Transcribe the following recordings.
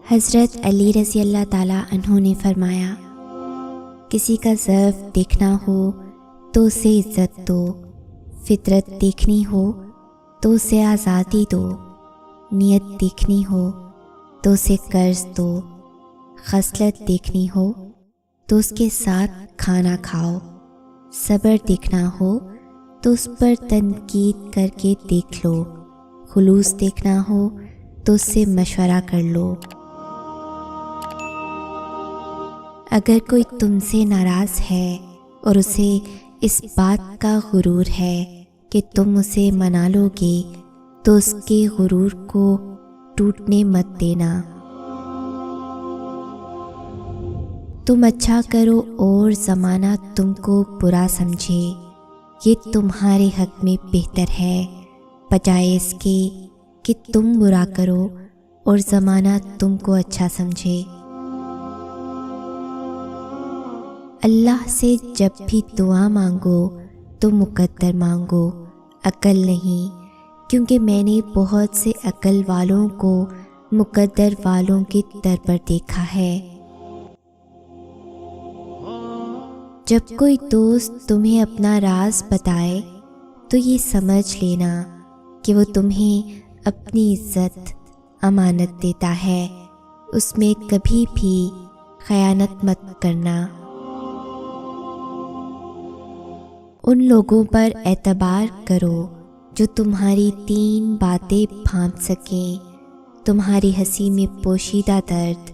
حضرت علی رضی اللہ تعالیٰ عنہ نے فرمایا، کسی کا ضعف دیکھنا ہو تو اسے عزت دو، فطرت دیکھنی ہو تو اسے آزادی دو، نیت دیکھنی ہو تو اسے قرض دو، خصلت دیکھنی ہو تو اس کے ساتھ کھانا کھاؤ، صبر دیکھنا ہو تو اس پر تنقید کر کے دیکھ لو، خلوص دیکھنا ہو تو اس سے مشورہ کر لو۔ اگر کوئی تم سے ناراض ہے اور اسے اس بات کا غرور ہے کہ تم اسے منا لو گے تو اس کے غرور کو ٹوٹنے مت دینا۔ تم اچھا کرو اور زمانہ تم کو برا سمجھے، یہ تمہارے حق میں بہتر ہے بجائے اس کے کہ تم برا کرو اور زمانہ تم کو اچھا سمجھے۔ اللہ سے جب بھی دعا مانگو تو مقدر مانگو، عقل نہیں، کیونکہ میں نے بہت سے عقل والوں کو مقدر والوں کے در پر دیکھا ہے۔ جب کوئی دوست تمہیں اپنا راز بتائے تو یہ سمجھ لینا کہ وہ تمہیں اپنی عزت امانت دیتا ہے، اس میں کبھی بھی خیانت مت کرنا۔ ان لوگوں پر اعتبار کرو جو تمہاری 3 باتیں بھانپ سکیں، تمہاری ہنسی میں پوشیدہ درد،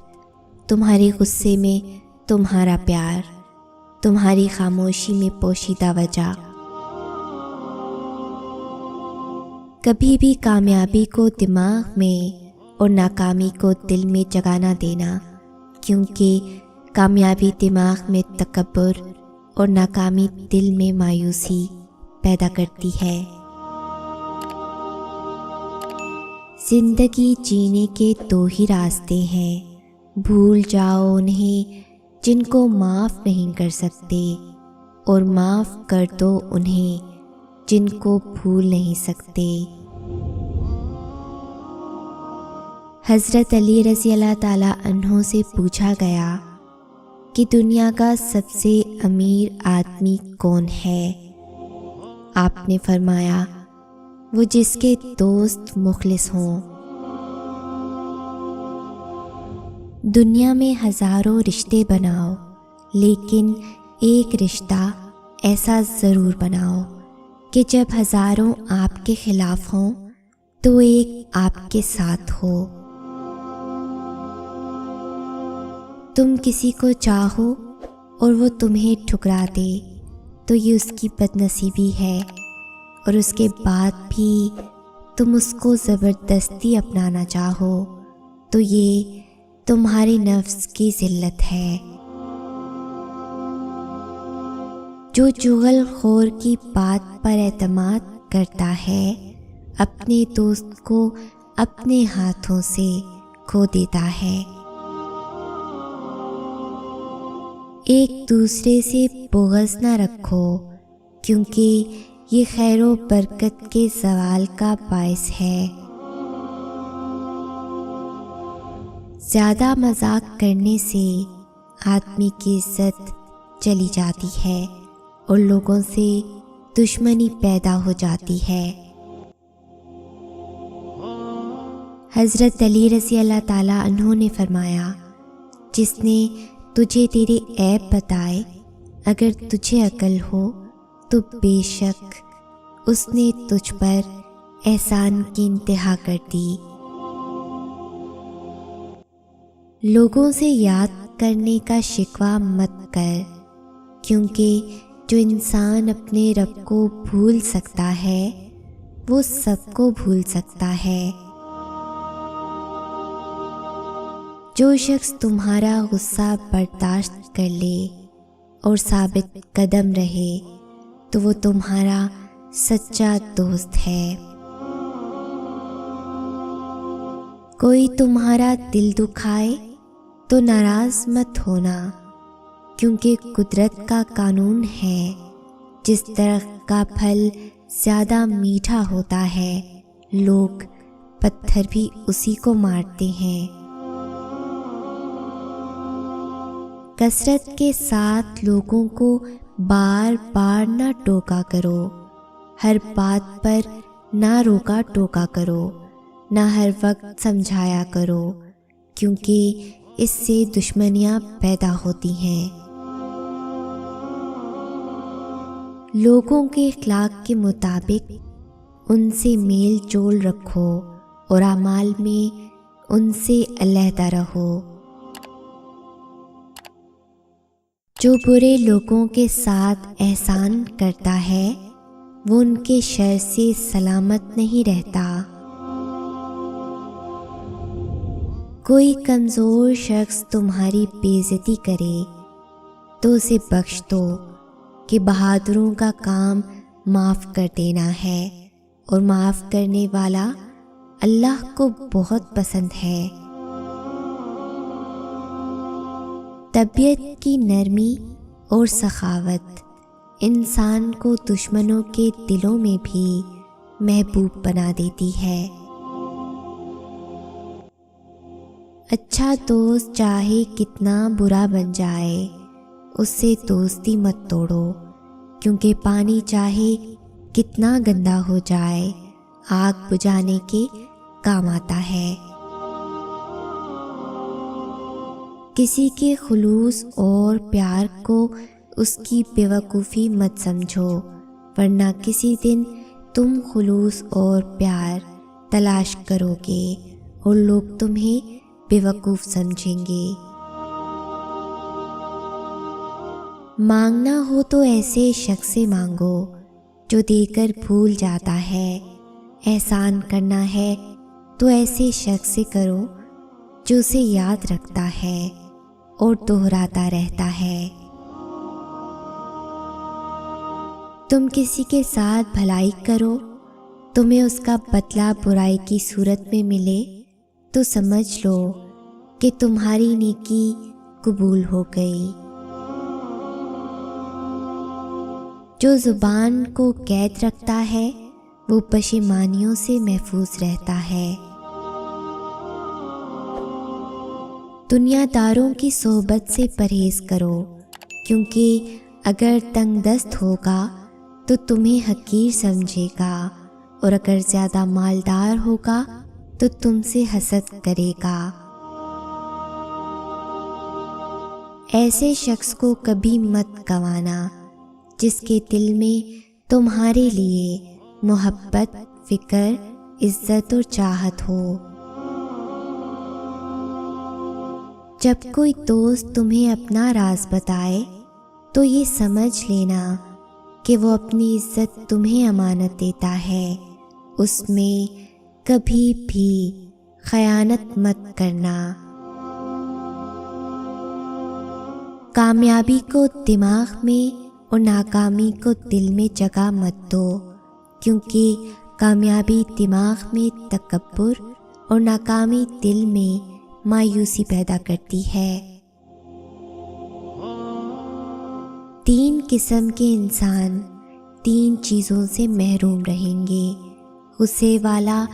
تمہارے غصے میں تمہارا پیار، تمہاری خاموشی میں پوشیدہ وجہ۔ کبھی بھی کامیابی کو دماغ میں اور ناکامی کو دل میں جگہ نہ دینا، کیونکہ کامیابی دماغ میں تکبر اور ناکامی دل میں مایوسی پیدا کرتی ہے۔ زندگی جینے کے 2 ہی راستے ہیں، بھول جاؤ انہیں جن کو معاف نہیں کر سکتے، اور معاف کر دو انہیں جن کو بھول نہیں سکتے۔ حضرت علی رضی اللہ تعالیٰ عنہ سے پوچھا گیا کہ دنیا کا سب سے امیر آدمی کون ہے؟ آپ نے فرمایا، وہ جس کے دوست مخلص ہوں۔ دنیا میں ہزاروں رشتے بناؤ، لیکن ایک رشتہ ایسا ضرور بناؤ کہ جب ہزاروں آپ کے خلاف ہوں تو ایک آپ کے ساتھ ہو۔ تم کسی کو چاہو اور وہ تمہیں ٹھکرا دے تو یہ اس کی بد نصیبی ہے، اور اس کے بعد بھی تم اس کو زبردستی اپنانا چاہو تو یہ تمہارے نفس کی ذلت ہے۔ جو چغل خور کی بات پر اعتماد کرتا ہے، اپنے دوست کو اپنے ہاتھوں سے کھو دیتا ہے۔ ایک دوسرے سے بغض نہ رکھو، کیونکہ یہ خیر و برکت کے زوال کا باعث ہے۔ زیادہ مذاق کرنے سے آدمی کی عزت چلی جاتی ہے اور لوگوں سے دشمنی پیدا ہو جاتی ہے۔ حضرت علی رضی اللہ تعالیٰ عنہ نے فرمایا، جس نے تجھے تیرے عیب بتائے، اگر تجھے عقل ہو تو بے شک اس نے تجھ پر احسان کی انتہا کر دی۔ لوگوں سے یاد کرنے کا شکوہ مت کر، کیونکہ جو انسان اپنے رب کو بھول سکتا ہے وہ سب کو بھول سکتا ہے۔ جو شخص تمہارا غصہ برداشت کر لے اور ثابت قدم رہے تو وہ تمہارا سچا دوست ہے۔ کوئی تمہارا دل دکھائے تو ناراض مت ہونا، کیونکہ قدرت کا قانون ہے، جس درخت کا پھل زیادہ میٹھا ہوتا ہے، لوگ پتھر بھی اسی کو مارتے ہیں۔ کثرت کے ساتھ لوگوں کو بار بار نہ ٹوکا کرو، ہر بات پر نہ روکا ٹوکا کرو، نہ ہر وقت سمجھایا کرو، کیونکہ اس سے دشمنیاں پیدا ہوتی ہیں۔ لوگوں کے اخلاق کے مطابق ان سے میل جول رکھو اور اعمال میں ان سے علیحدہ رہو۔ جو برے لوگوں کے ساتھ احسان کرتا ہے وہ ان کے شر سے سلامت نہیں رہتا۔ کوئی کمزور شخص تمہاری بے عزتی کرے تو اسے بخش دو، کہ بہادروں کا کام معاف کر دینا ہے، اور معاف کرنے والا اللہ کو بہت پسند ہے۔ طبیعت کی نرمی اور سخاوت انسان کو دشمنوں کے دلوں میں بھی محبوب بنا دیتی ہے۔ اچھا دوست چاہے کتنا برا بن جائے اس سے دوستی مت توڑو، کیونکہ پانی چاہے کتنا گندا ہو جائے آگ بجھانے کے کام آتا ہے۔ کسی کے خلوص اور پیار کو اس کی بیوقوفی مت سمجھو، ورنہ کسی دن تم خلوص اور پیار تلاش کرو گے اور لوگ تمہیں بیوقوف سمجھیں گے۔ مانگنا ہو تو ایسے شخص سے مانگو جو دے کر بھول جاتا ہے، احسان کرنا ہے تو ایسے شخص سے کرو جو اسے یاد رکھتا ہے اور دہراتا رہتا ہے۔ تم کسی کے ساتھ بھلائی کرو، تمہیں اس کا بدلہ برائی کی صورت میں ملے تو سمجھ لو کہ تمہاری نیکی قبول ہو گئی۔ جو زبان کو قید رکھتا ہے وہ پشیمانیوں سے محفوظ رہتا ہے۔ دنیا داروں کی صحبت سے پرہیز کرو، کیونکہ اگر تنگ دست ہوگا تو تمہیں حقیر سمجھے گا، اور اگر زیادہ مالدار ہوگا تو تم سے حسد کرے گا۔ ایسے شخص کو کبھی مت گنوانا جس کے دل میں تمہارے لیے محبت، فکر، عزت اور چاہت ہو۔ جب کوئی دوست تمہیں اپنا راز بتائے تو یہ سمجھ لینا کہ وہ اپنی عزت تمہیں امانت دیتا ہے، اس میں کبھی بھی خیانت مت کرنا۔ کامیابی کو دماغ میں اور ناکامی کو دل میں جگہ مت دو، کیونکہ کامیابی دماغ میں تکبر اور ناکامی دل میں مایوسی پیدا کرتی ہے۔ 3 قسم کے انسان 3 چیزوں سے محروم رہیں گے: غصے والا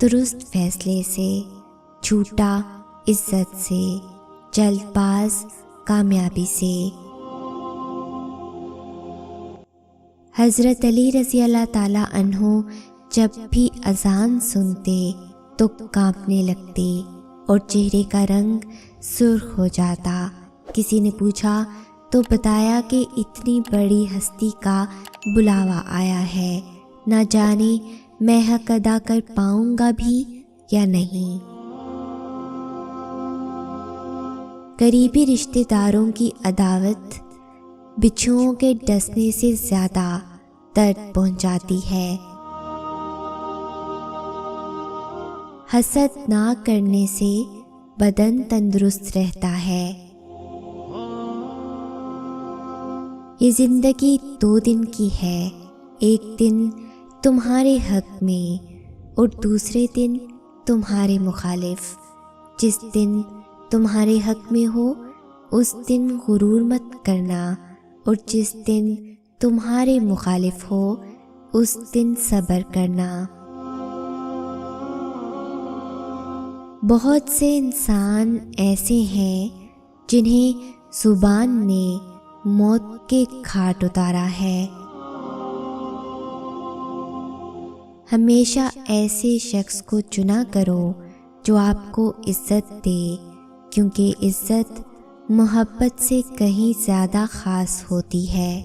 درست فیصلے سے، جھوٹا عزت سے، جلد باز کامیابی سے۔ حضرت علی رضی اللہ تعالیٰ عنہ جب بھی اذان سنتے تو کانپنے لگتے اور چہرے کا رنگ سرخ ہو جاتا۔ کسی نے پوچھا تو بتایا کہ اتنی بڑی ہستی کا بلاوا آیا ہے، نہ جانے میں حق ادا کر پاؤں گا بھی یا نہیں۔ قریبی رشتہ داروں کی عداوت بچھوؤں کے ڈسنے سے زیادہ درد پہنچاتی ہے۔ حسد نہ کرنے سے بدن تندرست رہتا ہے۔ یہ زندگی 2 دن کی ہے، ایک دن تمہارے حق میں اور دوسرے دن تمہارے مخالف۔ جس دن تمہارے حق میں ہو اس دن غرور مت کرنا، اور جس دن تمہارے مخالف ہو اس دن صبر کرنا۔ بہت سے انسان ایسے ہیں جنہیں زبان نے موت کے گھاٹ اتارا ہے۔ ہمیشہ ایسے شخص کو چنا کرو جو آپ کو عزت دے، کیونکہ عزت محبت سے کہیں زیادہ خاص ہوتی ہے۔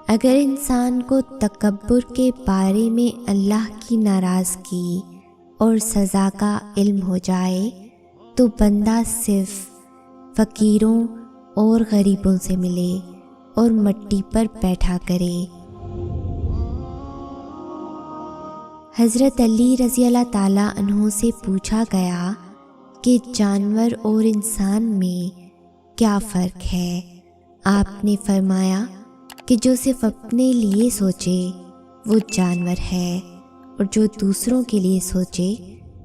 اگر انسان کو تکبر کے بارے میں اللہ کی ناراضگی اور سزا کا علم ہو جائے تو بندہ صرف فقیروں اور غریبوں سے ملے اور مٹی پر بیٹھا کرے۔ حضرت علی رضی اللہ تعالیٰ عنہ سے پوچھا گیا کہ جانور اور انسان میں کیا فرق ہے؟ آپ نے فرمایا کہ جو صرف اپنے لیے سوچے وہ جانور ہے اور جو دوسروں کے لیے سوچے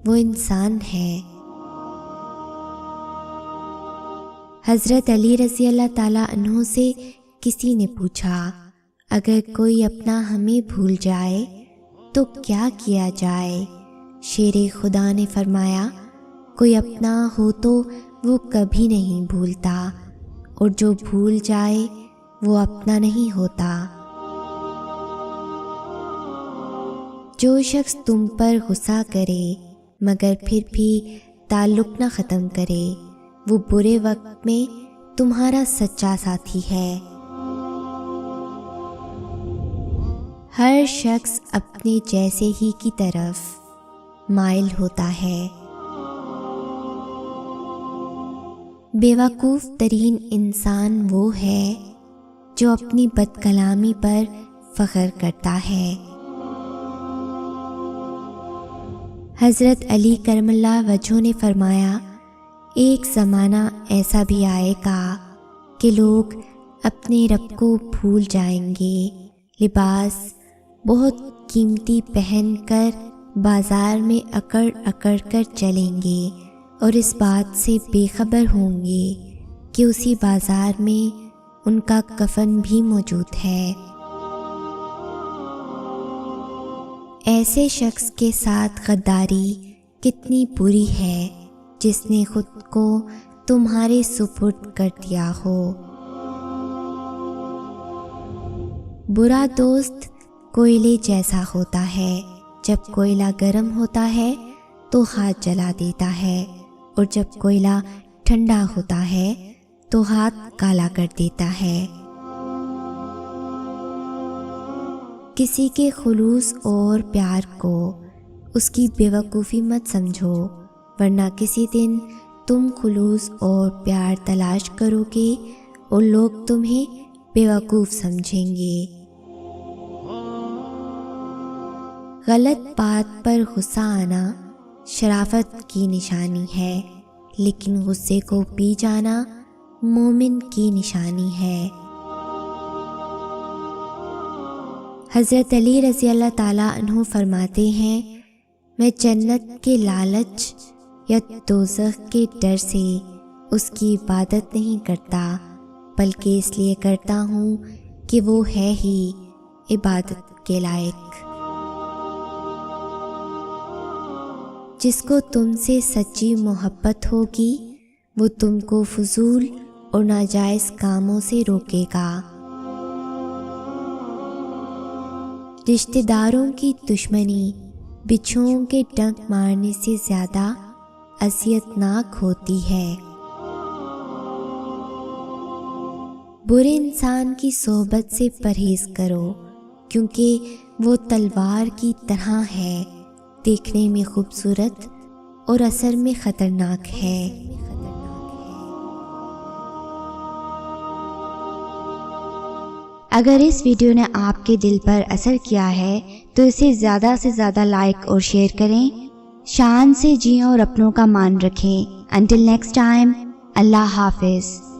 وہ انسان ہے۔ حضرت علی رضی اللہ تعالیٰ عنہ سے کسی نے پوچھا، اگر کوئی اپنا ہمیں بھول جائے تو کیا کیا جائے؟ شیر خدا نے فرمایا، کوئی اپنا ہو تو وہ کبھی نہیں بھولتا، اور جو بھول جائے وہ اپنا نہیں ہوتا۔ جو شخص تم پر غصہ کرے مگر پھر بھی تعلق نہ ختم کرے، وہ برے وقت میں تمہارا سچا ساتھی ہے۔ ہر شخص اپنے جیسے ہی کی طرف مائل ہوتا ہے۔ بیوقوف ترین انسان وہ ہے جو اپنی بد کلامی پر فخر کرتا ہے۔ حضرت علی کرم اللہ وجہہ نے فرمایا، ایک زمانہ ایسا بھی آئے گا کہ لوگ اپنے رب کو بھول جائیں گے، لباس بہت قیمتی پہن کر بازار میں اکڑ اکڑ کر چلیں گے اور اس بات سے بے خبر ہوں گے کہ اسی بازار میں ان کا کفن بھی موجود ہے۔ ایسے شخص کے ساتھ غداری کتنی بری ہے جس نے خود کو تمہارے سپرد کر دیا ہو۔ برا دوست کوئلے جیسا ہوتا ہے، جب کوئلہ گرم ہوتا ہے تو ہاتھ جلا دیتا ہے، اور جب کوئلہ ٹھنڈا ہوتا ہے تو ہاتھ کالا کر دیتا ہے۔ کسی کے خلوص اور پیار کو اس کی بیوقوفی مت سمجھو، ورنہ کسی دن تم خلوص اور پیار تلاش کرو گے اور لوگ تمہیں بیوقوف سمجھیں گے۔ غلط بات پر غصہ آنا شرافت کی نشانی ہے، لیکن غصے کو پی جانا مومن کی نشانی ہے۔ حضرت علی رضی اللہ تعالیٰ عنہ فرماتے ہیں، میں جنت کے لالچ یا دوزخ کے ڈر سے اس کی عبادت نہیں کرتا، بلکہ اس لیے کرتا ہوں کہ وہ ہے ہی عبادت کے لائق۔ جس کو تم سے سچی محبت ہوگی وہ تم کو فضول اور ناجائز کاموں سے روکے گا۔ رشتہ داروں کی دشمنی بچھوؤں کے ڈنک مارنے سے زیادہ اذیت ناک ہوتی ہے۔ برے انسان کی صحبت سے پرہیز کرو، کیونکہ وہ تلوار کی طرح ہے، دیکھنے میں خوبصورت اور اثر میں خطرناک ہے۔ اگر اس ویڈیو نے آپ کے دل پر اثر کیا ہے تو اسے زیادہ سے زیادہ لائک اور شیئر کریں۔ شان سے جئیں اور اپنوں کا مان رکھیں۔ انٹل نیکسٹ ٹائم، اللہ حافظ۔